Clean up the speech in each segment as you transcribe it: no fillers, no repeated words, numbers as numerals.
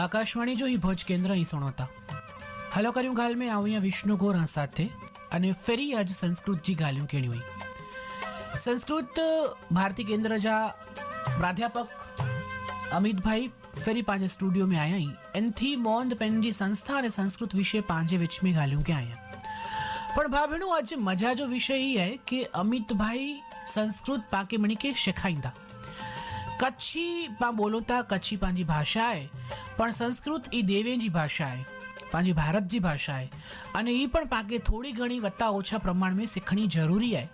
આકાશવાણી જો ही भोज केंद्र ही सुनोता हलो करूँ गाल में आऊँ विष्णु गोरा साथे अने फेरी आज संस्कृत जी गालियों केणी हुई। संस्कृत भारती केंद्र जा प्राध्यापक अमित भाई फेरी पांचे स्टूडियो में आया ही एनथी मोंद पेन जी संस्था अने संस्कृत विषय पांचे विच में गालियों के आया। पण भाभीनु आज मजा जो विषय ही है कि अमित भाई संस्कृत पाके मणी के शिखाईंदा कच्छी पा बोलोता कच्छी पांजी भाषा है पण संस्कृत ई देवे जी भाषा है पांजी भारत जी भाषा है अने ई पण पाके थोड़ी घणी वत्ता ओछा प्रमाण में सीखणी जरूरी है।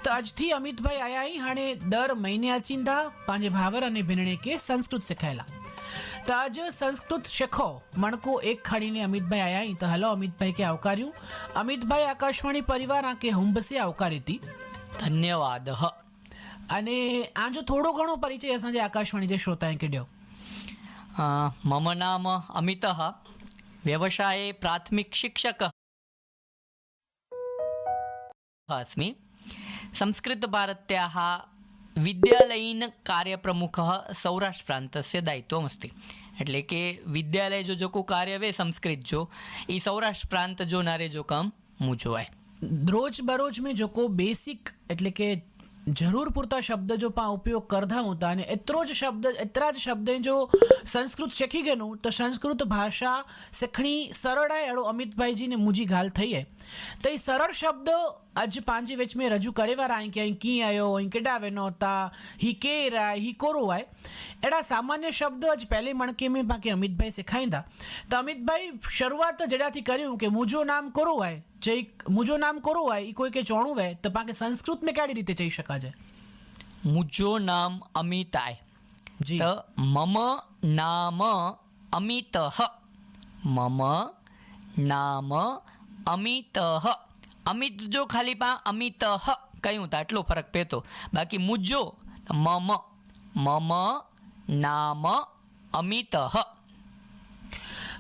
तो आज थी अमित भाई आया ही हाणे दर महीने अचींदा पांजे भावर अने भेणणे के संस्कृत सिखायला। तो आज संस्कृत शिखो मणको एक खड़ी ने अमित भाई आया ही। तो हलो अमित भाई के आवकार्यू। अमित भाई आकाशवाणी परिवार आके हुंबसे आवकारी थी। धन्यवाद। अने आज थोड़ो घणो परिचय असांजे आकाशवाणी जे श्रोताएं के ॾियो। मम नाम अमितः, व्यवसाये प्राथमिक शिक्षकः अस्मि। संस्कृत भारत्याः विद्यालयीन कार्यप्रमुखः सौराष्ट्रप्रान्तस्य दायित्वमस्ति। एटले के विद्यालय जो को कार्य वे संस्कृत जो ई सौराष्ट्र प्रांत जो नारे जो काम मूजो है। रोज बरोज में जो को बेसिक एटले के जरूर पूरता शब्द जो पा उपयोग करता होता है एतरा ज शब्द जो संस्कृत सीखी गए तो संस्कृत भाषा सीखनी सरल है एड़ो अमित भाई जी ने मुझी गाल थई है। तो ये सरल शब्द अज पांजी विच में रजू करे वारा आई कि की आयो अहीं केडा वेनो ता ही केर आए ही कोरो आए एड़ा सामान्य शब्द अज पहले मणके में बाकी अमित भाई सिखाईंदा। तो अमित भाई शुरुआत जड़ा थी कर्યું कि मुझो नाम कोरो आए जे मुझो नाम कोरो आए ई कोई के चोणुं है तो बाकी संस्कृत में केड़ी रीते चई शका जाए। मुझो नाम अमित आए जी। तो मम नाम अमितः, मम नाम अमितः। अमित जो खाली पा अमितः कह्युं तो आटलो फरक पेतो। बाकी मुझो तो मम, मम नाम अमितः।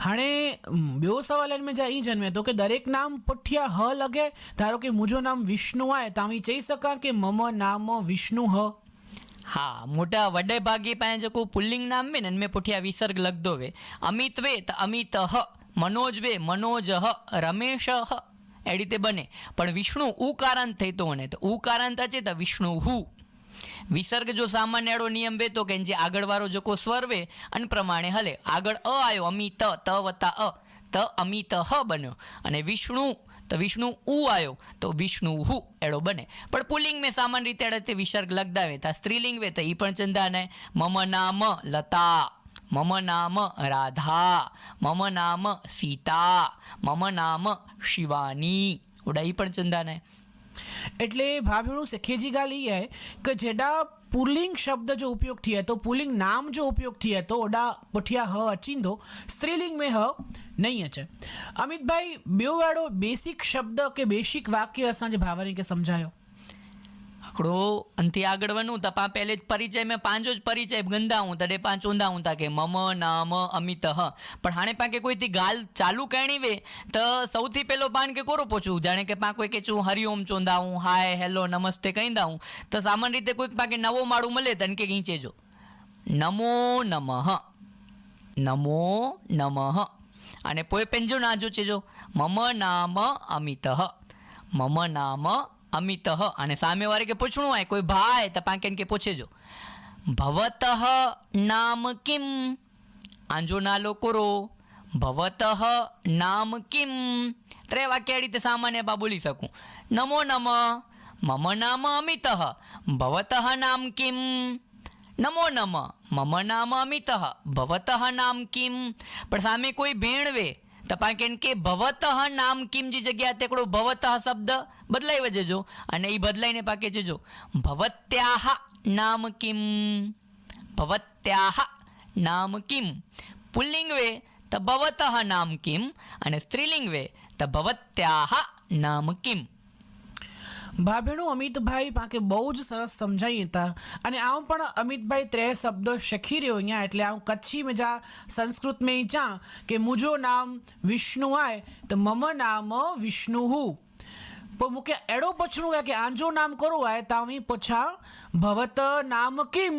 हाणे बो सवाल में जा ई जन्मे तो कि दरेक नाम पुठिया ह लगे। धारो कि मुझो नाम विष्णु आए तो आवी चई सका कि मम नाम विष्णु ह। हाँ, मोटा वडे भागी पाए जो पुल्लिंग नाम में नन में पुठिया विसर्ग लगदो वे। अमित वे तो अमितः, मनोज वे मनोजः, रमेशः ए रीते बने। पण विष्णु उकारांत थई तो बने तो उकारांत अचे तो विष्णु। विसर्ग जो सामान्य एड़ो नियम वे तो के आगळ वाळो जो को स्वर वे अन प्रमाणे हले। आगळ अ आयो अमित त वत्ता अ त अमितः बन्यो अने विष्णु तो विष्णु उ आयो तो विष्णु एड़ो बने। पण पुल्लिंग में सामान्य रीते एड़े विसर्ग लगदा वे। ता स्त्रीलिंग वे तो ई पण चंदान है। मम नाम लता, मम नाम राधा, मम नाम सीता, मम नाम शिवानी ओडा ई पण चंदान है। એટલે ભાભીનું સખેજી ગાલ ई है कि जेडा पुल्लिंग शब्द जो उपयोग थी है तो पुल्लिंग नाम जो उपयोग थी है तो ओडा पुठिया ह अचींदो, स्त्रीलिंग में ह नहीं अचे। अमित भाई बेव वाड़ो बेसिक शब्द के बेसिक वाक्य असांजे भावरी के समझायो। आकड़ो अंति आगळ वनू तो पा पहले परिचय में पांचो ज परिचय गंदाऊं तडे पांच ओंदा था कि मम नाम अमितः। पण हाणे पाके कोई थी गाल चालू करणी वे तो सौथी पहलो पान के कोरो पूछूं जाने के पा कोई के चूं हरिओम चोंदाऊं हाय हेलो नमस्ते कहींदाऊं तो सामान्य रीते कोई पाके नवो माळू मळे तन के खींचे जो नमो नमः, नमो नमः अने पोए पेंजो ना जो चेजो मम नाम अमितः, मम नाम अमितः। अने सामे वारे के पूछणुं है कोई भाई तो पाकेन के पूछे जो भवतः नाम किम, आंजो नालो कोरो भवतः नाम किम। त्रे वाक्य रीते सामान्य बा बोली सकूं। नमो नमः, मम नाम अमितः, भवतः नाम किम। नमो नमः, मम नाम अमितः, भवतः नाम किम। पण सामे कोई भेण वे तो पाकेन के भवतः नाम किम जी जग्या तेकड़ो भवतः शब्द बदलाई वजेजो अने ई बदलाईने पाके छे जो भवत्याः नाम किम, भवत्याः नाम किम। पुल्लिंग वे तो भवतः नाम किम अने स्त्रीलिंग वे तो भवत्याः नाम किम। ભાભીનું અમિતભાઈ પાકે બહુ જ સરસ સમજાઈ હતા અને આવું પણ અમિતભાઈ ત્રે શબ્દો શીખી રહ્યો અહીંયા એટલે આવું કચ્છી में जा संस्कृत में चा કે મુજો નામ વિષ્ણુ આય તો મમ નામ વિષ્ણુ હું પણ મુકે એડો પૂછણું है कि आंजो नाम करो आए तावी पूछा भवत नाम किम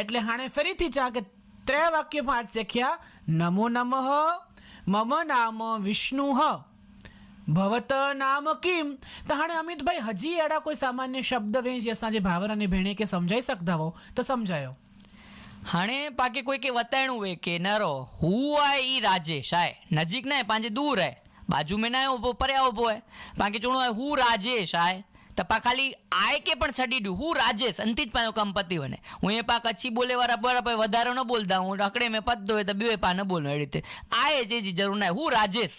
એટલે હાણે ફરીથી ચા કે ત્રે વાક્ય પાંચ શીખ્યા નમો નમઃ મમ નામ વિષ્ણુ ભવત નામ કિમ. તો હાणे અમિતભાઈ હજી એડા કોઈ સામાન્ય શબ્દ વે જે અसांजे भावर अने भेणे के समझाई सकता हो तो समझायो. हाणे पाके कोई के वतायणु वे के नरो हु आए ई राजेश आए नजीक ना है पांजे दूर है बाजू में ना है उभो पर्या उभो है पाके चुणो है हु राजेश आए तो पा खाली आए के पण छडी दू हु राजेश अंतिज पायो कम पति वने हूँ ए पा कच्छी बोले वाला बराबर वधारो न बोलता हूँ रकड़े में पत दो तो बे पा न बोलनो ए रीते आए जे जरूर ना हु राजेश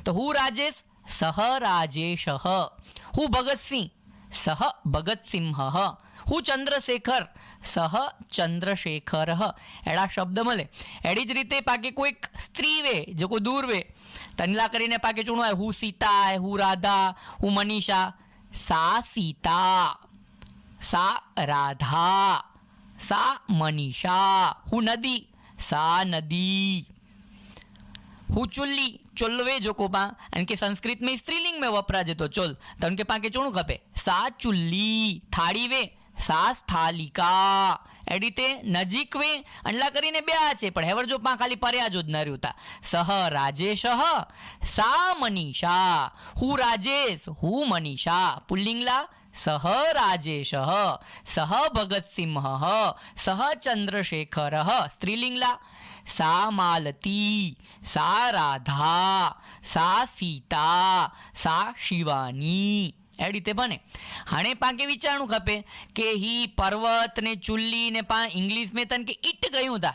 तो हु राजेश सह राजेश हु भगत सिंह सह भगत सिंह हु चंद्रशेखर सह चंद्रशेखर एड़ा शब्द मळे एड़ी ज रीते पाके कोई स्त्री वे जो कोई दूर वे तनला करीने पाके चूणो है हु सीता है हु राधा हु मनीषा सा सीता सा राधा सा मनीषा हु नदी सा नदी हु चुल्ली चुल्वे जो को पा के संस्कृत में स्त्रीलिंग में वपरा जे तो चुल तो उनके पाके चूणु खपे सा चुल्ली थाड़ी वे सा स्थालिका ए रीते नजीक वे अंडला करीने ब्या छे पण हेवर जो पा खाली पर्या जो ज न रह्युं ता सह राजेश सा मनीषा हु राजेश हु मनीषा पुल्लिंगला सह राजेश सह भगत सिंह सह चंद्रशेखर स्त्रीलिंगला सा मालती सा राधा सा सीता सा शिवानी ए रीते बने. हाणे पाके विचारणु खपे के ही पर्वत ने चुल्ली ने पा इंग्लिश में तन के ईट कयूं था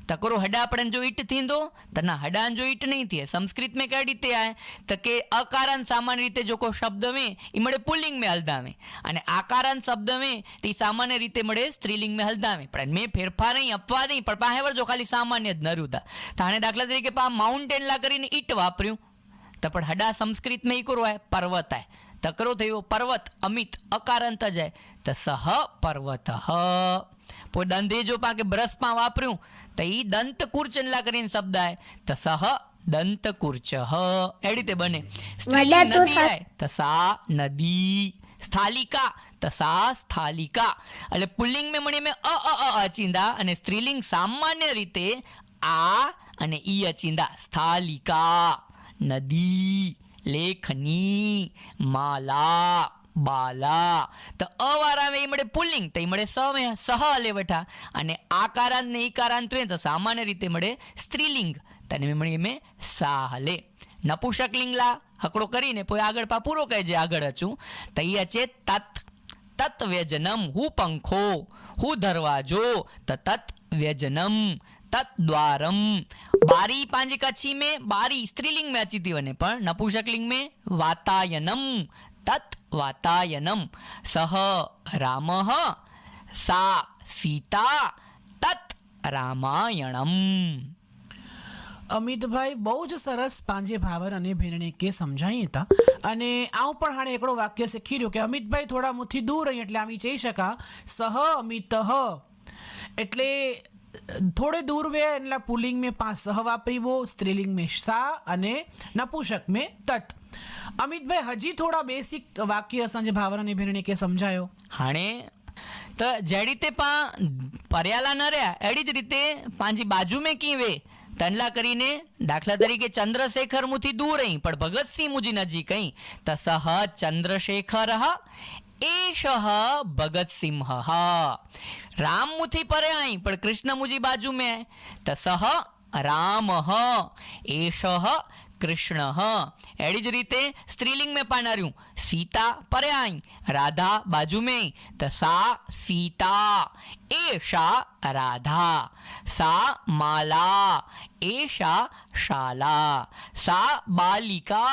तकरो हडापड़न जो ईट थींदो त ना हडान जो ईट नहीं थिए. संस्कृत में कई रीते आए त के अकारांत सामान्य रीते जो को शब्द में ई मळे पुल्लिंग में हलदावे अने आकारांत शब्द में ती सामान्य रीते मळे स्त्रीलिंग में हलदावे पण में फेरफार नहीं अपवाद नहीं पण पाहेवर जो खाली सामान्य ज नर्युं था. ताणे दाखला तरीके पा माउंटेन ला करीने ईट वापर्યું त पण हडा संस्कृत में ई करो है पर्वत है तकरो थयो पर्वत अमित अकारांत जाए तो सह पर्वत पो दंधे जो पाके ब्रश पा वापर्યું तो ई दंत कूर्चनला करीने शब्द आए तो सह दंत कूर्च ए रीते बने. नदी आए तो सा नदी स्थालिका तो सा स्थालिका એટલે પુલ્લિંગ में मणी में અચિંદા અને સ્ત્રીલિંગ સામાન્ય રીતે આ અને ઈ અચિંદા સ્થાલિકા નદી लेखनी माला बाला तो अवारा में मळे पुल्लिंग तो मळे स में सह ले बैठा अने आकारांत ने ईकारांत में तो सामान्य रीते मळे स्त्रीलिंग तने में मळे में साहले. नपुंसकलिंगला हकड़ो करीने पोय आगळ पा पूरो कहे जे आगळ अचूं तो ई अचे तत् तत् व्यजनम हु पंखो हु दरवाजो तो तत् व्यजनम तत् द्वारम. बारी पांजी कच्छी में बारी स्त्रीलिंग में अची थी वने पण नपुंसकलिंग में वातायनम तत् वातायनम. सह रामः सा सीता तत् रामायणम. અમિતભાઈ બહુ જ સરસ પાંજે ભાવર અને ભેરણે કે સમજાઈ હતા અને આવું પણ હાણે એકડો વાક્ય શીખી રહ્યો કે અમિતભાઈ થોડા મુઠ્ઠી દૂર રહી એટલે આવી જઈ શકા સહ અમિત એટલે थोड़े दूर वे એટલે પુલ્લિંગ में पांच सह वापरीवो स्त्रीलिंग में सा અને નપુંસક में तत्. અમિતભાઈ હજી થોડા બેસિક વાક્ય અસાંજે ભાવર અને ભેરણે કે સમજાયો. हाणे तो जे रीते पा पर्याला न रह्या एड़ी ज रीते पांजी बाजू में कीवे तनला करीने दाखला तरीके चंद्रशेखर मुथी दूर रही पण भगत सिंह मुजी नजीक ही तो सह चंद्रशेखर एषः भगत सिंह. राम मुथी परे आई पर कृष्ण मुजी बाजू में है तो सह राम एषः कृष्ण. एड़ी ज रीते स्त्रीलिंग में पानार्યું सीता परे आई राधा बाजू में तो सा सीता एषा राधा सा माला एषा शाला सा बालिका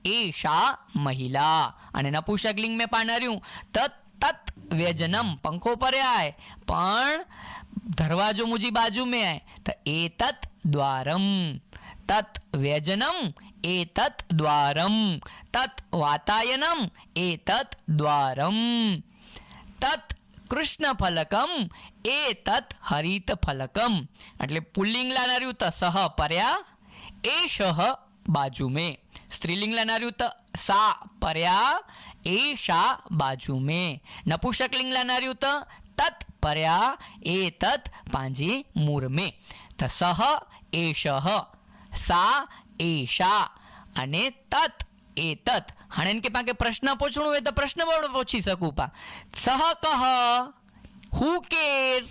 एषा महिला. અને નપુંસકલિંગ में पानार्યું तत् व्यजनम पंखो परे आए पण दरवाजो मुजी बाजू में आए तो एतत् द्वारम तत् व्यजनम एतत् द्वारम तत् वातायनम एतत् द्वारम तत् कृष्ण फलकम एतत् हरित फलकम. એટલે પુલ્લિંગ લાનાર્યું તો સહ पर्या एषः बाजू में. स्त्रीलिंग लानार्યું તો सा पर्या एषा बाजू में. नपुंसकलिंग लानार्યું तो तत् पर्या एतत् पांजी मूर में. तो सह એષઃ, સા એષા અને તત એતત. હાણે કે પાકે પ્રશ્ન પૂછવું હોય તો પ્રશ્ન પણ પૂછી શકું પા. સહ કહ, હું કેર,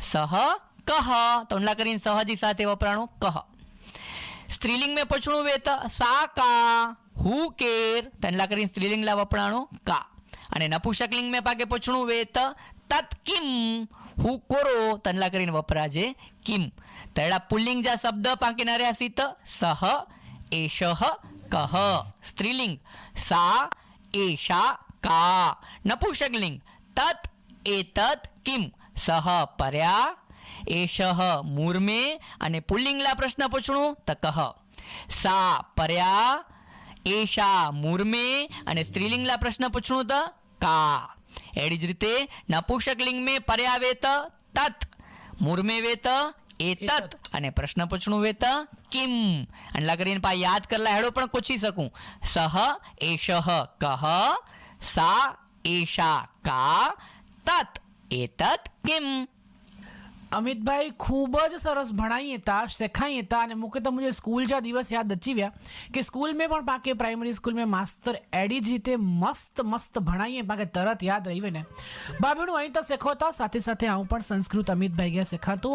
સહ કહ તો ઉનલા કરીને સહજી સાથે વપરાણું કહ. સ્ત્રીલિંગ में પૂછવું હોય તો સા કા, હું કેર તનલા કરીને સ્ત્રીલિંગ લા વપરાણું કા. અને નપુંસકલિંગ में પાકે પૂછવું હોય તો તત કિમ, હું કોરો તનલા કરીને વપરાજે કિમ. તળા પુલ્લિંગ જા શબ્દ પાકે ના રહ્યા સી તો સહ એષઃ કહ સ્ત્રીલિંગ, સા એષા કા નપુંસકલિંગ, તત એતત કિમ સહ પર્યા, એષઃ મૂર્મે અને પુલ્લિંગલા પ્રશ્ન પૂછણું તો કહ. સા પર્યા, એષા મૂર્મે અને સ્ત્રીલિંગલા પ્રશ્ન પૂછણું તો કા. એડી જ રીતે નપુંસકલિંગ में પર્યા વે તો તત, મૂર્મે વે તો એતત અને પ્રશ્ન પૂછણું વે તો કિમ. અંડલા કરીને પા યાદ કરલા હેડો પણ પૂછી શકું. સહ એષઃ કહ, સા એષા કા, તત એતત કિમ. અમિતભાઈ ખૂબ જ સરસ ભણાઈ હતા, શીખાઈ હતા અને મૂકે તો મુझे સ્કૂલ જા દિવસ યાદ અચી વ્યા કે સ્કૂલ में પણ પાકે પ્રાઇમરી સ્કૂલ में માસ્તર એડી જ રીતે મસ્ત મસ્ત ભણાઈએ પાકે તરત યાદ રહી ને. બાબીનું અહીં તો શીખોતા સાથે સાથે આવું પણ સંસ્કૃત અમિતભાઈ ગયા શીખાતો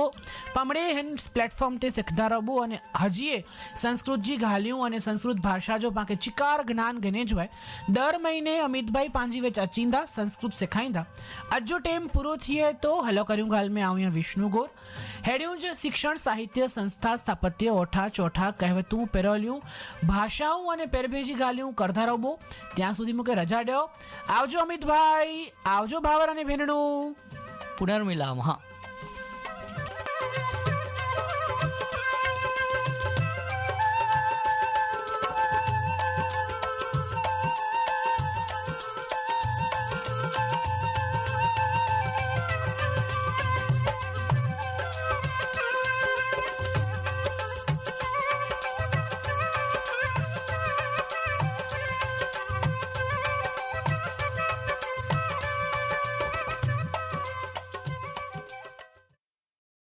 પામડે હેન પ્લેટફોર્મ તે શીખતા રહું અને હજીએ સંસ્કૃતજી ઘાલ્યું અને સંસ્કૃત ભાષા જો પાકે ચિકાર જ્ઞાન ગને જ હોય. દર મહિને અમિતભાઈ પાંજી વેચ અચીંदा સંસ્કૃત શીખાઈંदा. અજો ટાઈમ પૂરો થઈએ તો હલો કર્યું ગાલ में આવું વિષ્ણુ ગોર હેડ્યું જ શિક્ષણ સાહિત્ય સંસ્થા સ્થાપત્ય ઓઠા ચોઠા કહેવતું પેરોલ્યું ભાષાઓ અને પેરભેજી ગાલ્યું કરતા રહો. ત્યાં સુધી મુકે રજા ડ્યો. આવજો અમિતભાઈ, આવજો ભાવર અને ભેણનું. પુનર્મિલામ. હા.